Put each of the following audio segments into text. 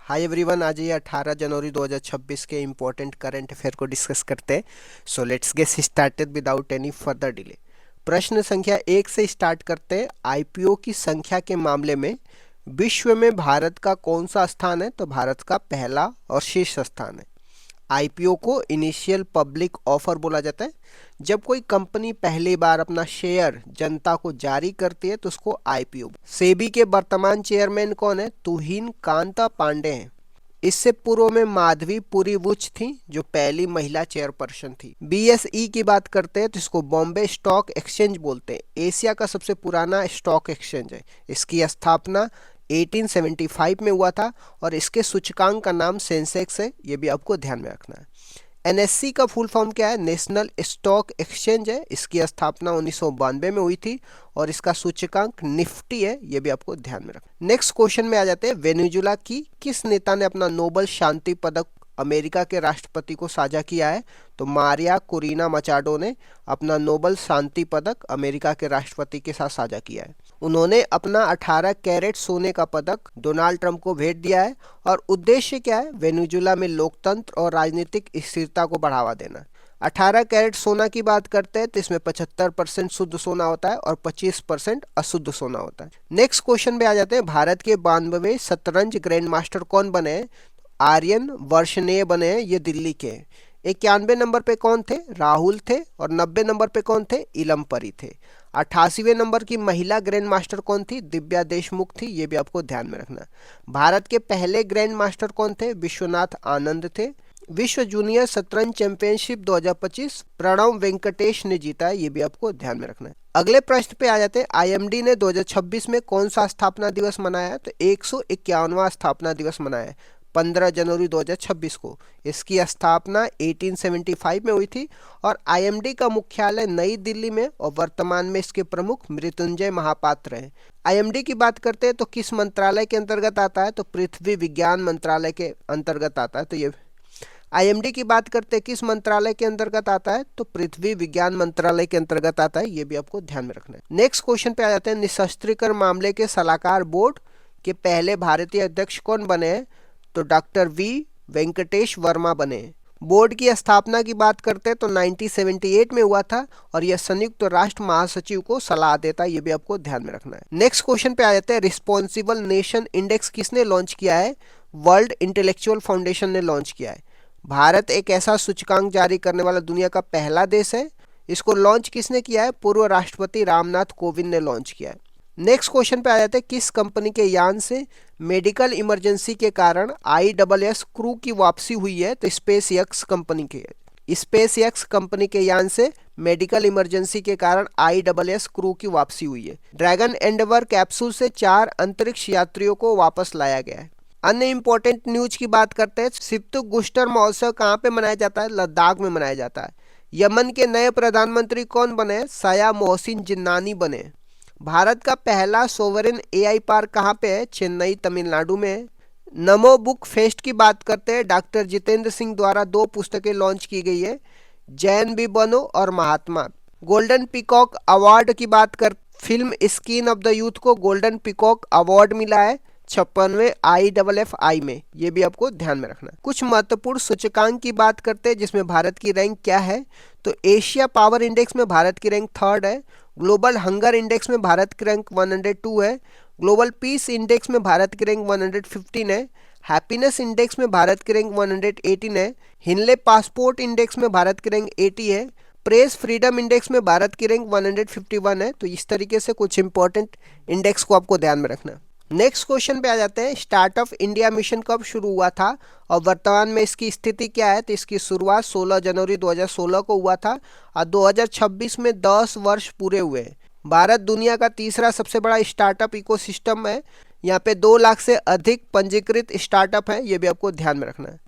Hi everyone, आज ये 18 जनवरी 2026 के इम्पोर्टेंट करंट अफेयर को डिस्कस करते हैं। So let's get started without any further delay. प्रश्न संख्या 1 से स्टार्ट करते हैं। आईपीओ की संख्या के मामले में विश्व में भारत का कौन सा स्थान है? तो भारत का पहला और शीर्ष स्थान है। आईपीओ को इनिशियल पब्लिक ऑफर बोला जाता है। जब कोई कंपनी पहली बार अपना शेयर जनता को जारी करती है तो उसको आईपीओ। सेबी के वर्तमान चेयरमैन कौन है? तुहिन कांता पांडे हैं। इससे पूर्व में माधवी पुरी वुच थी जो पहली महिला चेयरपर्सन थी। बीएसई की बात करते हैं तो इसको बॉम्बे स्टॉक एक्सचेंज बोलते हैं। एशिया का सबसे पुराना स्टॉक एक्सचेंज है। इसकी स्थापना 1875 में हुआ था और इसके सूचकांक का नाम सेंसेक्स है, ये भी आपको ध्यान में रखना है। एनएससी का फुल फॉर्म क्या है? नेशनल स्टॉक एक्सचेंज है। इसकी स्थापना 1992 में हुई थी और इसका सूचकांक निफ्टी है, ये भी आपको ध्यान में रखना। नेक्स्ट क्वेश्चन में आ जाते हैं। वेनेजुएला की किस नेता ने अपना नोबेल शांति पदक अमेरिका के राष्ट्रपति को साझा किया है? तो मारिया कोरिना मचाडो ने अपना नोबेल शांति पदक अमेरिका के राष्ट्रपति के साथ साझा किया है। उन्होंने अपना 18 कैरेट सोने का पदक डोनाल्ड ट्रंप को भेंट दिया है और उद्देश्य क्या है? वेनेजुएला में लोकतंत्र और राजनीतिक स्थिरता को बढ़ावा देना। 18 कैरेट सोना की बात करते हैं तो इसमें 75% शुद्ध सोना होता है और 25% अशुद्ध सोना होता है। नेक्स्ट क्वेश्चन में आ जाते हैं। भारत के 92वें शतरंज ग्रैंड मास्टर कौन बने हैं? आर्यन वर्षनेय बने हैं, ये दिल्ली के। 91 नंबर पे कौन थे? राहुल थे। और 90 नंबर पे कौन थे? इलमपरी थे। 88वें नंबर की महिला ग्रैंड मास्टर कौन थी? दिव्या देशमुख थी, ये भी आपको ध्यान में रखना। भारत के पहले ग्रैंड मास्टर कौन थे? विश्वनाथ आनंद थे। विश्व जूनियर शतरंज चैंपियनशिप 2025 प्रणव वेंकटेश ने जीता है, ये भी आपको ध्यान में रखना है। अगले प्रश्न पे आ जाते हैं। आईएमडी ने 2026 में कौन सा स्थापना दिवस मनाया है? तो 151वां स्थापना दिवस मनाया है 15 जनवरी 2026 को। इसकी स्थापना 1875 में हुई थी और आईएमडी का मुख्यालय नई दिल्ली में और वर्तमान में इसके प्रमुख मृत्युंजय महापात्र हैं। आईएमडी की बात करते हैं तो किस मंत्रालय के अंतर्गत आता है? तो पृथ्वी विज्ञान मंत्रालय के अंतर्गत आता है। तो ये आईएमडी की बात करते हैं किस मंत्रालय के अंतर्गत आता है? तो पृथ्वी विज्ञान मंत्रालय के अंतर्गत आता है, ये भी आपको ध्यान में रखना है। नेक्स्ट क्वेश्चन पे आ जाते हैं। निशस्त्रीकरण मामले के सलाहकार बोर्ड के पहले भारतीय अध्यक्ष कौन बने हैं? तो डॉक्टर वी वेंकटेश वर्मा बने। बोर्ड की स्थापना की बात करते हैं तो 1978 में हुआ था और यह संयुक्त राष्ट्र महासचिव को सलाह देता है, ये भी आपको ध्यान में रखना है। नेक्स्ट क्वेश्चन पे आ जाते हैं। रिस्पॉन्सिबल नेशन इंडेक्स किसने लॉन्च किया है? वर्ल्ड इंटेलेक्चुअल फाउंडेशन ने लॉन्च किया है। भारत एक ऐसा सूचकांक जारी करने वाला दुनिया का पहला देश है। इसको लॉन्च किसने किया है? पूर्व राष्ट्रपति रामनाथ कोविंद ने लॉन्च किया है। नेक्स्ट क्वेश्चन पे आ जाते हैं। किस कंपनी के यान से मेडिकल इमरजेंसी के कारण ISS क्रू की वापसी हुई है? तो स्पेसएक्स कंपनी के। स्पेसएक्स कंपनी के यान से मेडिकल इमरजेंसी के कारण ISS क्रू की वापसी हुई है। ड्रैगन एंडेवर कैप्सूल से 4 अंतरिक्ष यात्रियों को वापस लाया गया है। अन्य इंपॉर्टेंट न्यूज की बात करते हैं। सिप्तुक गुस्टर महोत्सव कहाँ पे मनाया जाता है? लद्दाख में मनाया जाता है। यमन के नए प्रधानमंत्री कौन बने? शाया मोहसिन जिन्नानी बने। भारत का पहला सोवरेन AI पार्क कहाँ पे है? चेन्नई तमिलनाडु में है। नमो बुक फेस्ट की बात करते हैं। डॉक्टर जितेंद्र सिंह द्वारा 2 पुस्तकें लॉन्च की गई है, जैन भी बनो और महात्मा। गोल्डन पीकॉक अवार्ड की बात कर film skin of the youth को गोल्डन पीकॉक अवार्ड मिला है 56वें IFFI में, ये भी आपको ध्यान में रखना है। कुछ महत्वपूर्ण सूचकांक की बात करते हैं जिसमें भारत की रैंक क्या है? तो एशिया पावर इंडेक्स में भारत की रैंक 3rd है। ग्लोबल हंगर इंडेक्स में भारत की रैंक 102 है। ग्लोबल पीस इंडेक्स में भारत की रैंक 115 है। हैप्पीनेस इंडेक्स में भारत की रैंक 118 है। हिनले पासपोर्ट इंडेक्स में भारत की रैंक 80 है। प्रेस फ्रीडम इंडेक्स में भारत की रैंक 151 है। तो इस तरीके से कुछ इंपॉर्टेंट इंडेक्स को आपको ध्यान में रखना है। नेक्स्ट क्वेश्चन पे आ जाते हैं। स्टार्टअप इंडिया मिशन कब शुरू हुआ था और वर्तमान में इसकी स्थिति क्या है? तो इसकी शुरुआत 16 जनवरी 2016 को हुआ था और 2026 में 10 वर्ष पूरे हुए हैं। भारत दुनिया का तीसरा सबसे बड़ा स्टार्टअप इकोसिस्टम है। यहाँ पे 2 लाख से अधिक पंजीकृत स्टार्टअप हैं, ये भी आपको ध्यान में रखना है।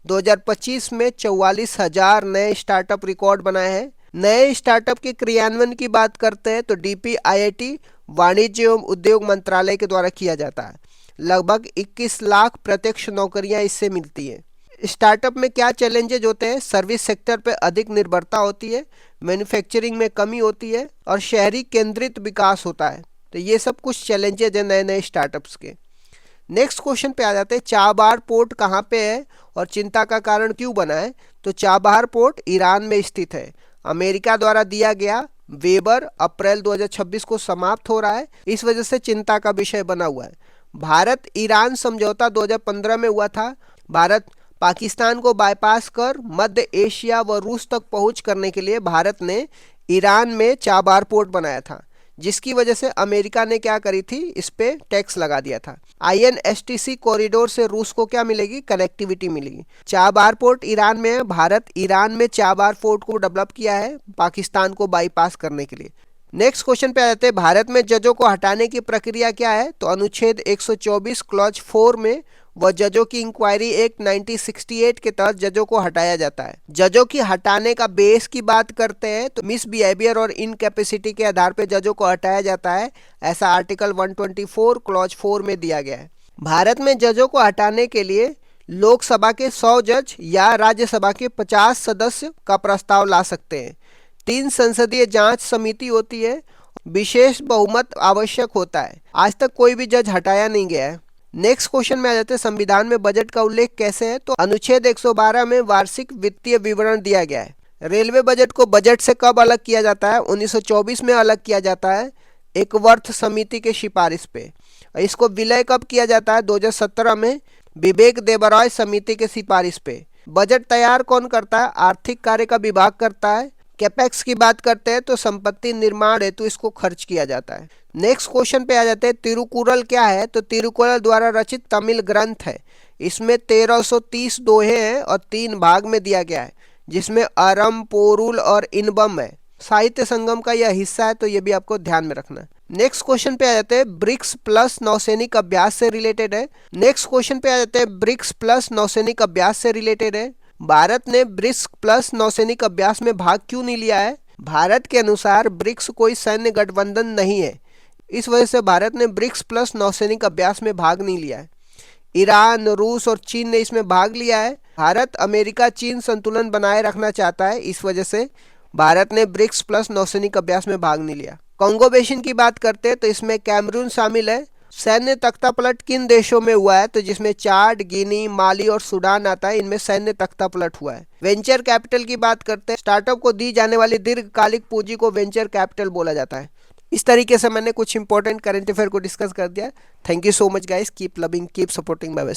2025 में 44,000 नए स्टार्टअप रिकॉर्ड बनाए हैं। नए स्टार्टअप के क्रियान्वयन की बात करते हैं तो DPIIT वाणिज्य एवं उद्योग मंत्रालय के द्वारा किया जाता है। लगभग 21 लाख प्रत्यक्ष नौकरियां इससे मिलती हैं। स्टार्टअप में क्या चैलेंजेज होते हैं? सर्विस सेक्टर पर अधिक निर्भरता होती है, मैन्युफैक्चरिंग में कमी होती है और शहरी केंद्रित विकास होता है। तो ये सब कुछ चैलेंजेज हैं नए नए स्टार्टअप्स के। नेक्स्ट क्वेश्चन पे आ जाते हैं, चाबार पोर्ट कहाँ पे है और चिंता का कारण क्यों बना है? तो चाबार पोर्ट ईरान में स्थित है। अमेरिका द्वारा दिया गया वेबर अप्रैल 2026 को समाप्त हो रहा है, इस वजह से चिंता का विषय बना हुआ है। भारत ईरान समझौता 2015 में हुआ था। भारत पाकिस्तान को बाईपास कर मध्य एशिया व रूस तक पहुंच करने के लिए भारत ने ईरान में चाबार पोर्ट बनाया था, जिसकी वजह से अमेरिका ने क्या करी थी, इस पे टैक्स लगा दिया था। INSTC कॉरिडोर से रूस को क्या मिलेगी, कनेक्टिविटी मिलेगी। चाबार पोर्ट ईरान में है। भारत ईरान में चाबार पोर्ट को डेवलप किया है पाकिस्तान को बाईपास करने के लिए। नेक्स्ट क्वेश्चन पे आ जाते हैं, भारत में जजों को हटाने की प्रक्रिया क्या है? तो अनुच्छेद 124 क्लॉज 4 में व जजों की इंक्वायरी एक्ट 1968 के तहत जजों को हटाया जाता है। जजों की हटाने का बेस की बात करते हैं तो मिसबिहेवियर और इनकैपेसिटी के आधार पर जजों को हटाया जाता है, ऐसा आर्टिकल 124 क्लॉज 4 में दिया गया है। भारत में जजों को हटाने के लिए लोकसभा के 100 जज या राज्यसभा के 50 सदस्य का प्रस्ताव ला सकते हैं। 3 संसदीय जांच समिति होती है, विशेष बहुमत आवश्यक होता है। आज तक कोई भी जज हटाया नहीं गया है। नेक्स्ट क्वेश्चन में आ जाते हैं, संविधान में बजट का उल्लेख कैसे है? तो अनुच्छेद 112 में वार्षिक वित्तीय विवरण दिया गया है। रेलवे बजट को बजट से कब अलग किया जाता है? 1924 में अलग किया जाता है, एक वर्थ समिति के सिफारिश पे। इसको विलय कब किया जाता है? 2017 में विवेक देबरॉय समिति के सिफारिश पे। बजट तैयार कौन करता है? आर्थिक कार्य का विभाग करता है। कैपेक्स की बात करते हैं तो संपत्ति निर्माण हेतु इसको खर्च किया जाता है। नेक्स्ट क्वेश्चन पे आ जाते हैं, तिरुकुरल क्या है? तो तिरुकुरल द्वारा रचित तमिल ग्रंथ है। इसमें 1330 दोहे हैं और 3 भाग में दिया गया है, जिसमें अरम, पोरुल और इनबम है। साहित्य संगम का यह हिस्सा है, तो ये भी आपको ध्यान में रखना है। नेक्स्ट क्वेश्चन पे आ जाते हैं, ब्रिक्स प्लस नौसैनिक अभ्यास से रिलेटेड है। नेक्स्ट क्वेश्चन पे आ जाते हैं, ब्रिक्स प्लस नौसैनिक अभ्यास से रिलेटेड है। भारत ने ब्रिक्स प्लस नौसैनिक अभ्यास में भाग क्यों नहीं लिया है? भारत के अनुसार ब्रिक्स कोई सैन्य गठबंधन नहीं है, इस वजह से भारत ने ब्रिक्स प्लस नौसैनिक अभ्यास में भाग नहीं लिया है। ईरान, रूस और चीन ने इसमें भाग लिया है। भारत अमेरिका चीन संतुलन बनाए रखना चाहता है, इस वजह से भारत ने ब्रिक्स प्लस नौसैनिक अभ्यास में भाग नहीं लिया। कांगो बेसिन की बात करते हैं तो इसमें कैमरून शामिल है। सैन्य तख्तापलट किन देशों में हुआ है? तो जिसमें चाड, गिनी, माली और सूडान आता है, इनमें सैन्य तख्तापलट हुआ है। वेंचर कैपिटल की बात करते हैं, स्टार्टअप को दी जाने वाली दीर्घकालिक पूंजी को वेंचर कैपिटल बोला जाता है। इस तरीके से मैंने कुछ इंपॉर्टेंट करंट अफेयर को डिस्कस कर दिया। Thank you so much guys, keep loving, keep supporting, bye bye.